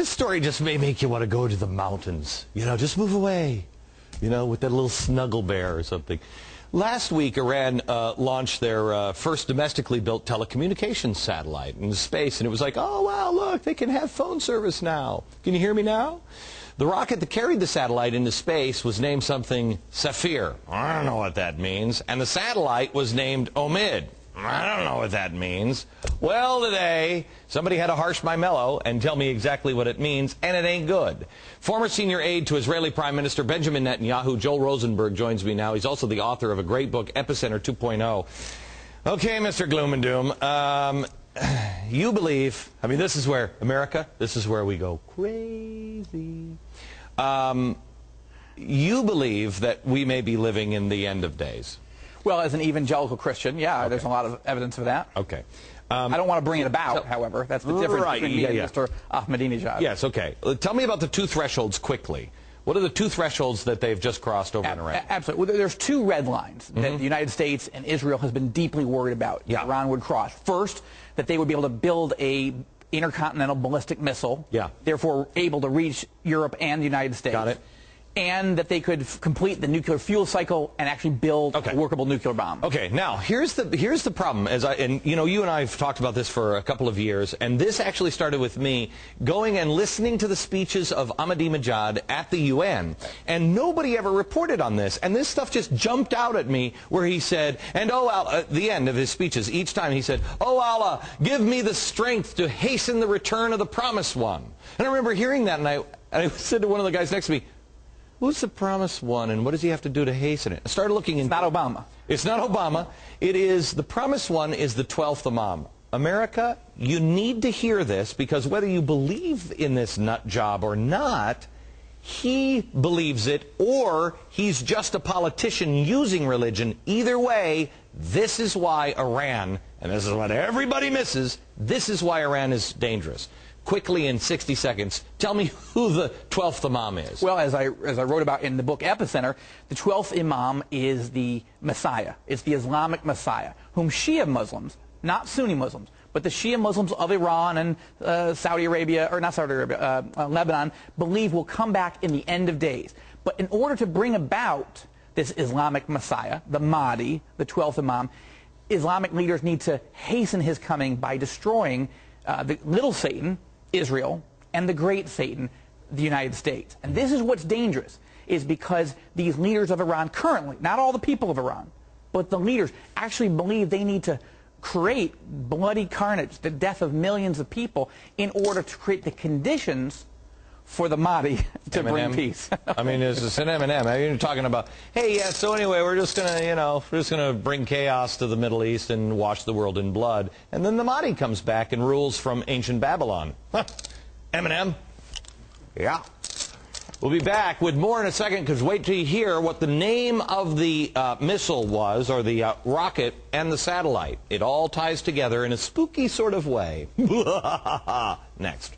This story just may make you want to go to the mountains. You know, just move away. You know, with that little snuggle bear or something. Last week, Iran launched their first domestically built telecommunications satellite into space, and it was like, oh, wow, look, they can have phone service now. Can you hear me now? The rocket that carried the satellite into space was named something Saphir. I don't know what that means. And the satellite was named Omid. I don't know what that means. Well, today, somebody had to harsh my mellow and tell me exactly what it means, and it ain't good. Former senior aide to Israeli Prime Minister Benjamin Netanyahu, Joel Rosenberg, joins me now. He's also the author of a great book, Epicenter 2.0. Okay, Mr. Gloom and Doom, you believe, I mean, this is where, America, this is where we go crazy. You believe that we may be living in the end of days. Well, as an evangelical Christian, yeah, Okay. There's a lot of evidence of that. Okay. I don't want to bring it about, however. That's the difference between me and Mr. Ahmadinejad. Yes, okay. Tell me about the two thresholds quickly. What are the two thresholds that they've just crossed over in Iran? Absolutely. Well, there's two red lines that the United States and Israel has been deeply worried about. Yeah. Iran would cross. First, that they would be able to build a intercontinental ballistic missile, therefore able to reach Europe and the United States. Got it. And that they could complete the nuclear fuel cycle and actually build a workable nuclear bomb. Okay, now here's the problem. And you know, you and I have talked about this for a couple of years, and this actually started with me going and listening to the speeches of Ahmadinejad at the UN, and nobody ever reported on this. And this stuff just jumped out at me, where he said, and oh Allah, at the end of his speeches, each time he said, "Oh Allah, give me the strength to hasten the return of the promised one." And I remember hearing that, and I said to one of the guys next to me, "Who's the promised one, and what does he have to do to hasten it?" I started looking into It's not Obama. It's not Obama. It is, the promised one is the 12th Imam. America, you need to hear this, because whether you believe in this nut job or not, he believes it, or he's just a politician using religion. Either way, this is why Iran, and this is what everybody misses, this is why Iran is dangerous. Quickly, in 60 seconds, tell me who the 12th Imam is. Well, as I wrote about in the book Epicenter, the 12th Imam is the Messiah. It's the Islamic Messiah, whom Shia Muslims, not Sunni Muslims, but the Shia Muslims of Iran and Saudi Arabia, or not Saudi Arabia, Lebanon, believe will come back in the end of days. But in order to bring about this Islamic Messiah, the Mahdi, the 12th Imam, Islamic leaders need to hasten his coming by destroying the little Satan, Israel, and the great Satan, the United States. And this is what's dangerous, is because these leaders of Iran currently, not all the people of Iran, but the leaders actually believe they need to create bloody carnage, the death of millions of people, in order to create the conditions for the Mahdi to bring peace. I mean, it's an M&M. I mean, you're talking about, hey, yeah, so anyway, we're just going to, you know, we're just going to bring chaos to the Middle East and wash the world in blood. And then the Mahdi comes back and rules from ancient Babylon. Huh. M&M? Yeah. We'll be back with more in a second, because wait till you hear what the name of the missile was, or the rocket and the satellite. It all ties together in a spooky sort of way. Next.